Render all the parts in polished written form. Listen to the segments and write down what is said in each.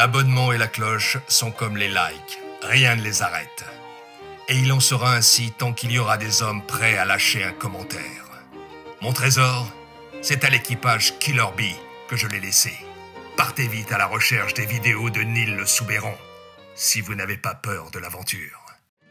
L'abonnement et la cloche sont comme les likes, rien ne les arrête. Et il en sera ainsi tant qu'il y aura des hommes prêts à lâcher un commentaire. Mon trésor, c'est à l'équipage Killer Bee que je l'ai laissé. Partez vite à la recherche des vidéos de Neil le Soubeyran, si vous n'avez pas peur de l'aventure.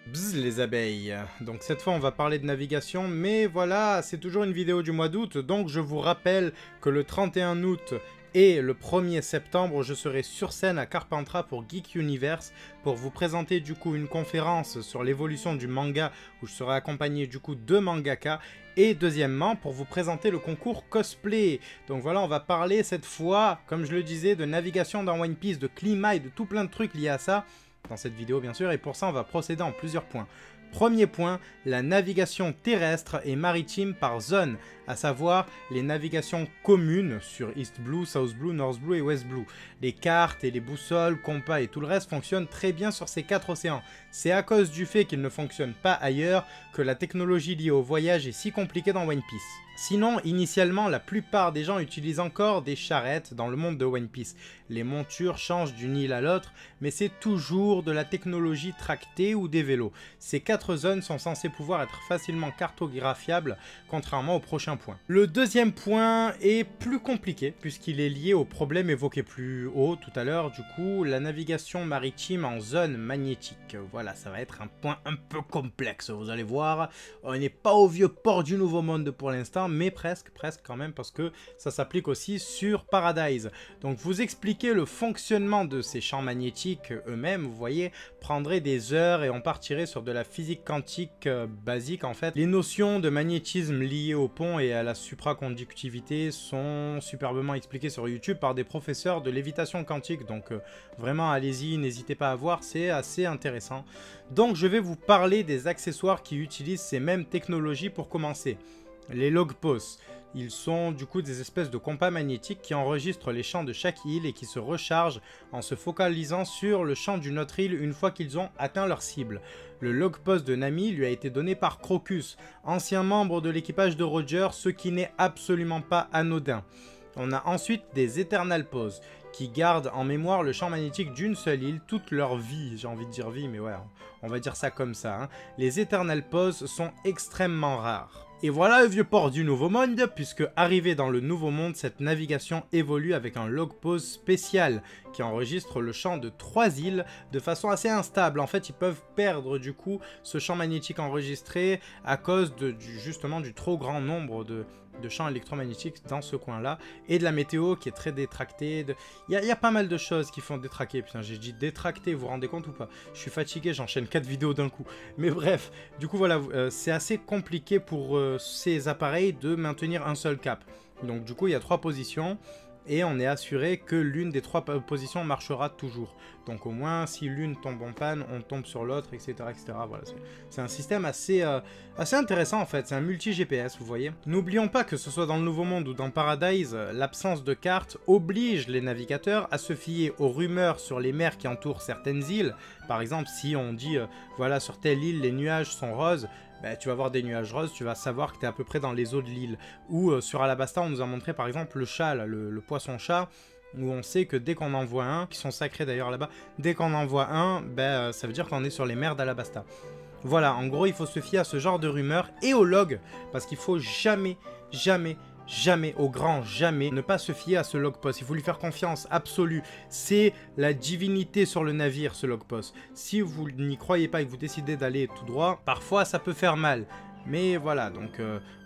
Bzz les abeilles. Donc cette fois on va parler de navigation, mais voilà, c'est toujours une vidéo du mois d'août, donc je vous rappelle que le 31 août et le 1er septembre, je serai sur scène à Carpentras pour Geek Universe pour vous présenter du coup une conférence sur l'évolution du manga où je serai accompagné du coup de mangaka et deuxièmement pour vous présenter le concours cosplay. Donc voilà, on va parler cette fois, comme je le disais, de navigation dans One Piece, de climat et de tout plein de trucs liés à ça dans cette vidéo bien sûr, et pour ça on va procéder en plusieurs points. Premier point, la navigation terrestre et maritime par zone, à savoir les navigations communes sur East Blue, South Blue, North Blue et West Blue. Les cartes et les boussoles, compas et tout le reste fonctionnent très bien sur ces 4 océans. C'est à cause du fait qu'ils ne fonctionnent pas ailleurs que la technologie liée au voyage est si compliquée dans One Piece. Sinon, initialement, la plupart des gens utilisent encore des charrettes dans le monde de One Piece. Les montures changent d'une île à l'autre, mais c'est toujours de la technologie tractée ou des vélos. Ces 4 zones sont censées pouvoir être facilement cartographiables, contrairement au prochain point. Le deuxième point est plus compliqué, puisqu'il est lié au problème évoqué plus haut tout à l'heure, du coup, la navigation maritime en zone magnétique. Voilà, ça va être un point un peu complexe, vous allez voir. On n'est pas au vieux port du Nouveau Monde pour l'instant, mais presque quand même, parce que ça s'applique aussi sur Paradise. Donc vous expliquer le fonctionnement de ces champs magnétiques eux-mêmes, vous voyez, prendrait des heures et on partirait sur de la physique quantique basique en fait. Les notions de magnétisme liées au pont et à la supraconductivité sont superbement expliquées sur YouTube par des professeurs de lévitation quantique, donc vraiment allez-y, n'hésitez pas à voir, c'est assez intéressant. Donc je vais vous parler des accessoires qui utilisent ces mêmes technologies pour commencer. Les logposts, ils sont du coup des espèces de compas magnétiques qui enregistrent les champs de chaque île et qui se rechargent en se focalisant sur le champ d'une autre île une fois qu'ils ont atteint leur cible. Le logpost de Nami lui a été donné par Crocus, ancien membre de l'équipage de Roger, ce qui n'est absolument pas anodin. On a ensuite des Eternal Poses, qui gardent en mémoire le champ magnétique d'une seule île toute leur vie. J'ai envie de dire vie, mais ouais, on va dire ça comme ça. Hein. Les Eternal Poses sont extrêmement rares. Et voilà le vieux port du Nouveau Monde, puisque arrivé dans le Nouveau Monde, cette navigation évolue avec un log pose spécial qui enregistre le champ de 3 îles de façon assez instable. En fait, ils peuvent perdre du coup ce champ magnétique enregistré à cause justement du trop grand nombre de champs électromagnétiques dans ce coin-là, et de la météo qui est très détractée. Il y a pas mal de choses qui font détraquer. Putain, j'ai dit détracter, vous vous rendez compte ou pas? Je suis fatigué, j'enchaîne 4 vidéos d'un coup. Mais bref, du coup voilà, c'est assez compliqué pour ces appareils de maintenir un seul cap. Donc du coup, il y a 3 positions. Et on est assuré que l'une des 3 positions marchera toujours. Donc au moins, si l'une tombe en panne, on tombe sur l'autre, etc. etc. Voilà, c'est un système assez intéressant en fait, c'est un multi-GPS, vous voyez. N'oublions pas que ce soit dans le Nouveau Monde ou dans Paradise, l'absence de carte oblige les navigateurs à se fier aux rumeurs sur les mers qui entourent certaines îles. Par exemple, si on dit, voilà, sur telle île, les nuages sont roses, ben, tu vas voir des nuages roses, tu vas savoir que tu es à peu près dans les eaux de l'île. Ou sur Alabasta, on nous a montré par exemple le chat, là, le poisson-chat, où on sait que dès qu'on en voit un, qui sont sacrés d'ailleurs là-bas, dès qu'on en voit un, ben, ça veut dire qu'on est sur les mers d'Alabasta. Voilà, en gros, il faut se fier à ce genre de rumeurs et au log, parce qu'il faut jamais, au grand jamais, ne pas se fier à ce logpost. Il faut lui faire confiance absolue. C'est la divinité sur le navire, ce logpost. Si vous n'y croyez pas et que vous décidez d'aller tout droit, parfois ça peut faire mal. Mais voilà, donc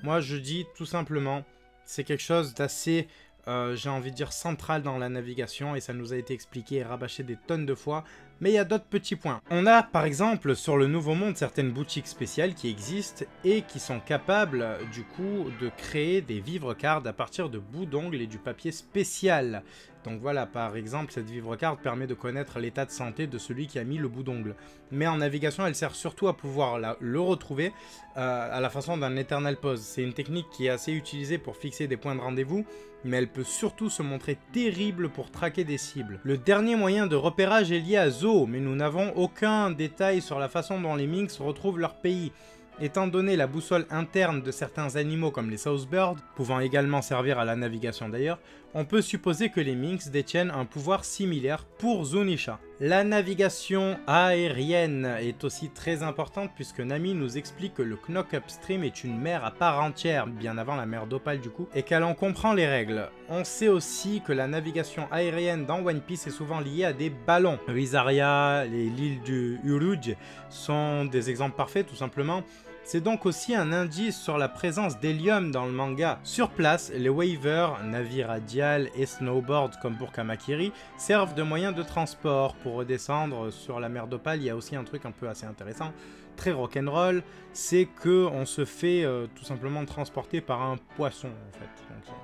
moi je dis tout simplement, c'est quelque chose d'assez, j'ai envie de dire, central dans la navigation, et ça nous a été expliqué et rabâché des tonnes de fois. Mais il y a d'autres petits points. On a par exemple sur le Nouveau Monde certaines boutiques spéciales qui existent et qui sont capables du coup de créer des vivre-cards à partir de bouts d'ongles et du papier spécial. Donc voilà, par exemple, cette vivre-carte permet de connaître l'état de santé de celui qui a mis le bout d'ongle. Mais en navigation, elle sert surtout à pouvoir le retrouver à la façon d'un Eternal Pose. C'est une technique qui est assez utilisée pour fixer des points de rendez-vous, mais elle peut surtout se montrer terrible pour traquer des cibles. Le dernier moyen de repérage est lié à Zo, mais nous n'avons aucun détail sur la façon dont les Minks retrouvent leur pays. Étant donné la boussole interne de certains animaux comme les Southbirds, pouvant également servir à la navigation d'ailleurs, On peut supposer que les Minks détiennent un pouvoir similaire pour Zunisha. La navigation aérienne est aussi très importante puisque Nami nous explique que le Knock Upstream est une mer à part entière, bien avant la mer d'Opale du coup, et qu'elle en comprend les règles. On sait aussi que la navigation aérienne dans One Piece est souvent liée à des ballons. Rizaria, l'île du Uruj sont des exemples parfaits tout simplement. C'est donc aussi un indice sur la présence d'hélium dans le manga. Sur place, les waivers, navires radial et snowboard comme pour Kamakiri, servent de moyen de transport. Pour redescendre sur la mer d'Opale, il y a aussi un truc un peu assez intéressant, très rock'n'roll, c'est qu'on se fait tout simplement transporter par un poisson en fait, donc,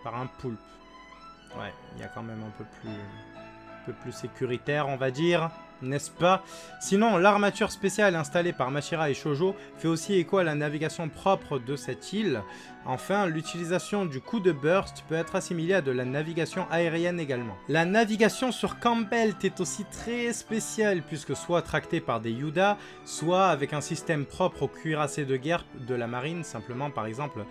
par un poulpe. Ouais, il y a quand même un peu plus sécuritaire on va dire. N'est-ce pas? Sinon, l'armature spéciale installée par Mashira et Shoujo fait aussi écho à la navigation propre de cette île. Enfin, l'utilisation du coup de burst peut être assimilée à de la navigation aérienne également. La navigation sur Campbelt est aussi très spéciale puisque soit tractée par des Yuda, soit avec un système propre aux cuirassés de guerre de la marine, simplement par exemple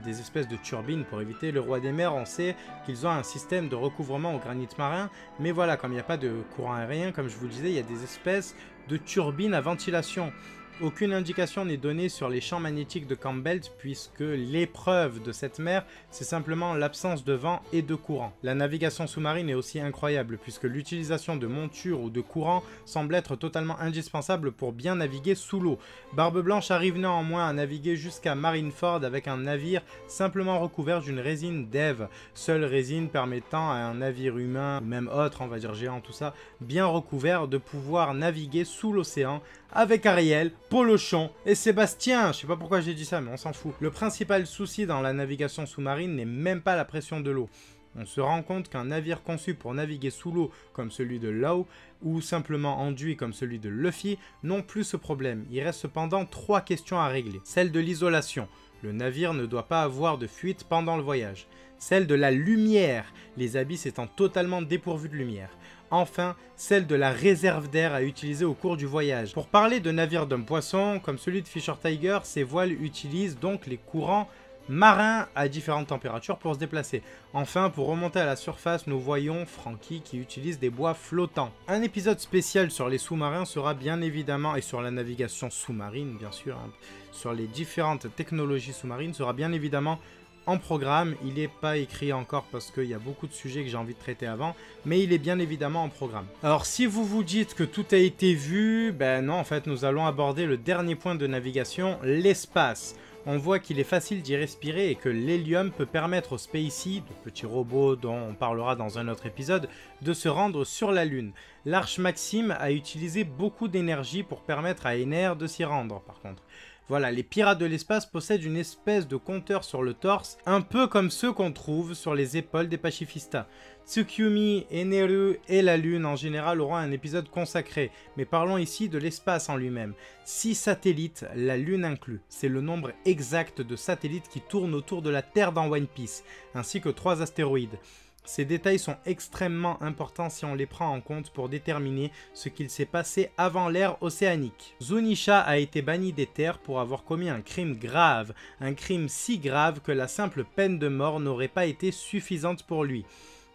des espèces de turbines pour éviter le roi des mers. On sait qu'ils ont un système de recouvrement au granit marin, mais voilà, comme il n'y a pas de courant aérien, comme je vous le disais, il y a des espèces de turbines à ventilation. Aucune indication n'est donnée sur les champs magnétiques de Campbelt puisque l'épreuve de cette mer, c'est simplement l'absence de vent et de courant. La navigation sous-marine est aussi incroyable puisque l'utilisation de montures ou de courant semble être totalement indispensable pour bien naviguer sous l'eau. Barbe Blanche arrive néanmoins à naviguer jusqu'à Marineford avec un navire simplement recouvert d'une résine d'Eve, seule résine permettant à un navire humain, ou même autre, on va dire géant, tout ça, bien recouvert de pouvoir naviguer sous l'océan avec Ariel, Polochon et Sébastien. Je sais pas pourquoi j'ai dit ça, mais on s'en fout. Le principal souci dans la navigation sous-marine n'est même pas la pression de l'eau. On se rend compte qu'un navire conçu pour naviguer sous l'eau comme celui de Law ou simplement enduit comme celui de Luffy n'ont plus ce problème. Il reste cependant 3 questions à régler. Celle de l'isolation. Le navire ne doit pas avoir de fuite pendant le voyage. Celle de la lumière, les abysses étant totalement dépourvus de lumière. Enfin, celle de la réserve d'air à utiliser au cours du voyage. Pour parler de navires d'homme poisson, comme celui de Fisher Tiger, ces voiles utilisent donc les courants marins à différentes températures pour se déplacer. Enfin, pour remonter à la surface, nous voyons Franky qui utilise des bois flottants. Un épisode spécial sur les sous-marins sera bien évidemment, et sur la navigation sous-marine bien sûr, hein, sur les différentes technologies sous-marines, sera bien évidemment en programme. Il n'est pas écrit encore parce qu'il y a beaucoup de sujets que j'ai envie de traiter avant, mais il est bien évidemment en programme. Alors si vous vous dites que tout a été vu, ben non, en fait nous allons aborder le dernier point de navigation, l'espace. On voit qu'il est facile d'y respirer et que l'hélium peut permettre aux Spacey, de petits robots dont on parlera dans un autre épisode, de se rendre sur la Lune. L'Arche Maxime a utilisé beaucoup d'énergie pour permettre à Ener de s'y rendre par contre. Voilà, les pirates de l'espace possèdent une espèce de compteur sur le torse, un peu comme ceux qu'on trouve sur les épaules des pacifistas. Tsukumi, Eneru et la Lune en général auront un épisode consacré, mais parlons ici de l'espace en lui-même. 6 satellites, la Lune inclus, c'est le nombre exact de satellites qui tournent autour de la Terre dans One Piece, ainsi que 3 astéroïdes. Ces détails sont extrêmement importants si on les prend en compte pour déterminer ce qu'il s'est passé avant l'ère océanique. Zunisha a été banni des terres pour avoir commis un crime grave, un crime si grave que la simple peine de mort n'aurait pas été suffisante pour lui.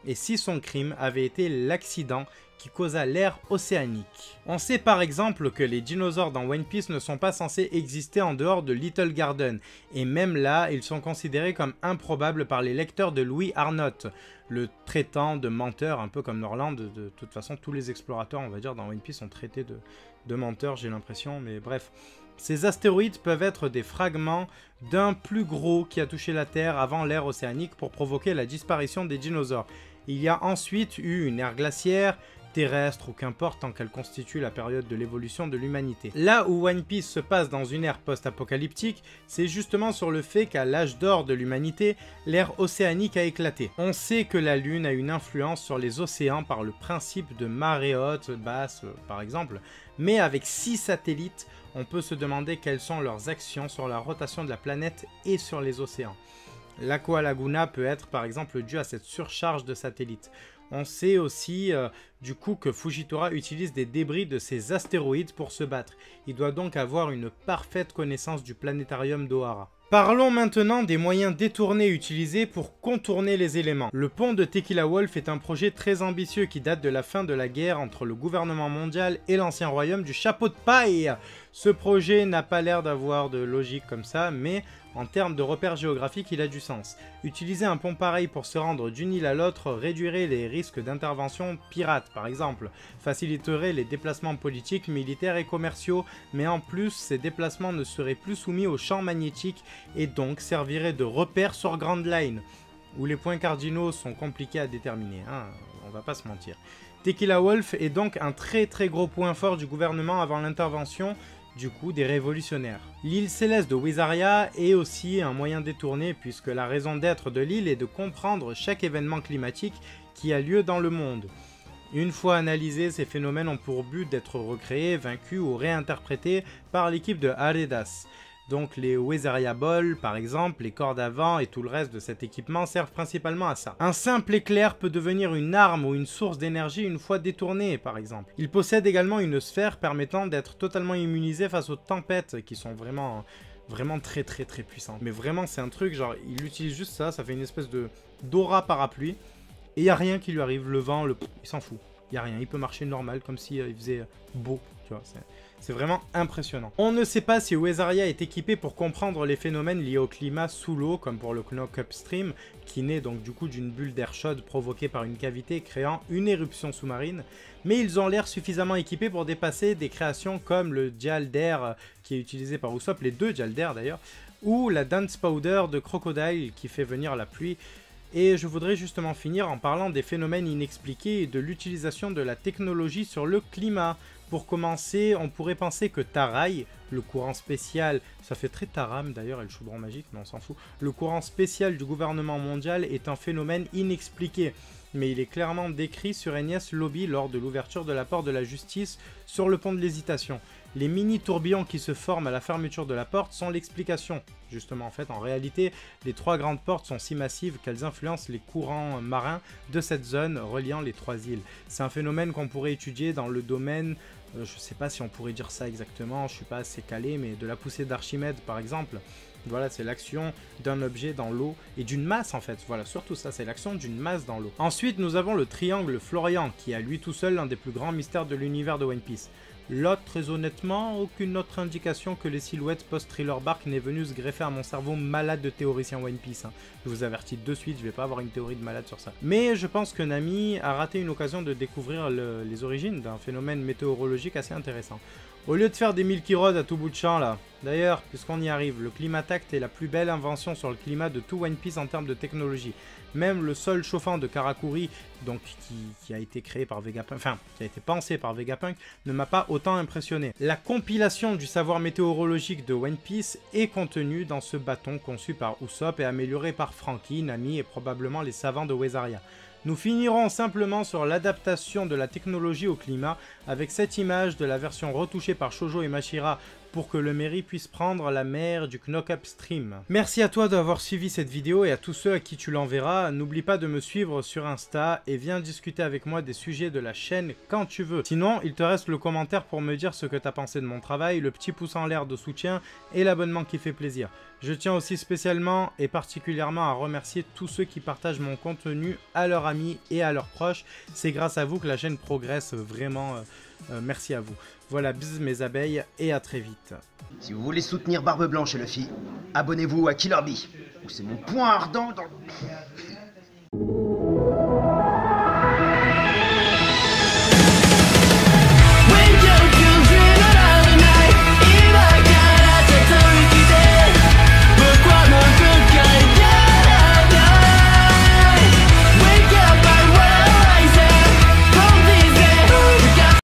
Et si son crime avait été l'accident qui causa l'ère océanique. On sait par exemple que les dinosaures dans One Piece ne sont pas censés exister en dehors de Little Garden, et même là, ils sont considérés comme improbables par les lecteurs de Louis Arnott, le traitant de menteur, un peu comme Norland. De toute façon, tous les explorateurs, on va dire, dans One Piece sont traités de menteurs, j'ai l'impression, mais bref. Ces astéroïdes peuvent être des fragments d'un plus gros qui a touché la Terre avant l'ère océanique pour provoquer la disparition des dinosaures. Il y a ensuite eu une ère glaciaire, terrestre ou qu'importe tant qu'elle constitue la période de l'évolution de l'humanité. Là où One Piece se passe dans une ère post-apocalyptique, c'est justement sur le fait qu'à l'âge d'or de l'humanité, l'ère océanique a éclaté. On sait que la Lune a une influence sur les océans par le principe de marée haute, basse par exemple, mais avec 6 satellites, on peut se demander quelles sont leurs actions sur la rotation de la planète et sur les océans. L'Aqua Laguna peut être par exemple due à cette surcharge de satellites. On sait aussi du coup que Fujitora utilise des débris de ces astéroïdes pour se battre. Il doit donc avoir une parfaite connaissance du planétarium d'Ohara. Parlons maintenant des moyens détournés utilisés pour contourner les éléments. Le pont de Tequila Wolf est un projet très ambitieux qui date de la fin de la guerre entre le gouvernement mondial et l'ancien royaume du chapeau de paille. Ce projet n'a pas l'air d'avoir de logique comme ça, mais en termes de repères géographiques, il a du sens. Utiliser un pont pareil pour se rendre d'une île à l'autre réduirait les risques d'intervention pirate, par exemple, faciliterait les déplacements politiques, militaires et commerciaux, mais en plus, ces déplacements ne seraient plus soumis aux champs magnétiques et donc serviraient de repères sur Grand Line, où les points cardinaux sont compliqués à déterminer, hein, on va pas se mentir. Tequila Wolf est donc un très gros point fort du gouvernement avant l'intervention du coup des révolutionnaires. L'île céleste de Wyzaria est aussi un moyen détourné puisque la raison d'être de l'île est de comprendre chaque événement climatique qui a lieu dans le monde. Une fois analysés, ces phénomènes ont pour but d'être recréés, vaincus ou réinterprétés par l'équipe de Aredas. Donc les Wyzaria Balls, par exemple, les cordes à vent et tout le reste de cet équipement servent principalement à ça. Un simple éclair peut devenir une arme ou une source d'énergie une fois détourné, par exemple. Il possède également une sphère permettant d'être totalement immunisé face aux tempêtes, qui sont vraiment très puissantes. Mais vraiment, c'est un truc, genre, il utilise juste ça, ça fait une espèce de d'aura parapluie, et il n'y a rien qui lui arrive, le vent, il s'en fout. Il n'y a rien, il peut marcher normal, comme s'il faisait beau, tu vois, c'est vraiment impressionnant. On ne sait pas si Wyzaria est équipé pour comprendre les phénomènes liés au climat sous l'eau, comme pour le Knock Upstream, qui naît donc du coup d'une bulle d'air chaude provoquée par une cavité créant une éruption sous-marine, mais ils ont l'air suffisamment équipés pour dépasser des créations comme le Dial d'air qui est utilisé par Usopp, les deux Dial d'air d'ailleurs, ou la Dance Powder de Crocodile qui fait venir la pluie. Et je voudrais justement finir en parlant des phénomènes inexpliqués et de l'utilisation de la technologie sur le climat. Pour commencer, on pourrait penser que Tarai, le courant spécial, ça fait très Taram d'ailleurs, et le chaudron magique, mais on s'en fout, le courant spécial du gouvernement mondial est un phénomène inexpliqué, mais il est clairement décrit sur Enies Lobby lors de l'ouverture de la porte de la justice sur le pont de l'hésitation. Les mini-tourbillons qui se forment à la fermeture de la porte sont l'explication. Justement, en fait, en réalité, les trois grandes portes sont si massives qu'elles influencent les courants marins de cette zone reliant les trois îles. C'est un phénomène qu'on pourrait étudier dans le domaine, je sais pas si on pourrait dire ça exactement, je suis pas assez calé, mais de la poussée d'Archimède par exemple. Voilà, c'est l'action d'un objet dans l'eau et d'une masse en fait. Voilà, surtout ça, c'est l'action d'une masse dans l'eau. Ensuite, nous avons le triangle Florian, qui est à lui tout seul l'un des plus grands mystères de l'univers de One Piece. Là, très honnêtement, aucune autre indication que les silhouettes post-Thriller Bark n'est venue se greffer à mon cerveau malade de théoricien One Piece. Hein. Je vous avertis de suite, je vais pas avoir une théorie de malade sur ça. Mais je pense que Nami a raté une occasion de découvrir les origines d'un phénomène météorologique assez intéressant. Au lieu de faire des Milky Road à tout bout de champ là, d'ailleurs, puisqu'on y arrive, le Climatact est la plus belle invention sur le climat de tout One Piece en termes de technologie. Même le sol chauffant de Karakuri, donc qui a été créé par Vegapunk, enfin, qui a été pensé par Vegapunk, ne m'a pas autant impressionné. La compilation du savoir météorologique de One Piece est contenue dans ce bâton conçu par Usopp et amélioré par Franky, Nami et probablement les savants de Wyzaria. Nous finirons simplement sur l'adaptation de la technologie au climat avec cette image de la version retouchée par Shoujo et Mashira pour que le Mary puisse prendre la mer du Knock Upstream. Merci à toi d'avoir suivi cette vidéo et à tous ceux à qui tu l'enverras. N'oublie pas de me suivre sur Insta et viens discuter avec moi des sujets de la chaîne quand tu veux. Sinon, il te reste le commentaire pour me dire ce que tu as pensé de mon travail, le petit pouce en l'air de soutien et l'abonnement qui fait plaisir. Je tiens aussi spécialement et particulièrement à remercier tous ceux qui partagent mon contenu à leurs amis et à leurs proches. C'est grâce à vous que la chaîne progresse vraiment. Merci à vous. Voilà, bisous mes abeilles et à très vite. Si vous voulez soutenir Barbe Blanche et Luffy, abonnez-vous à Killer Bee, où c'est mon point ardent dans...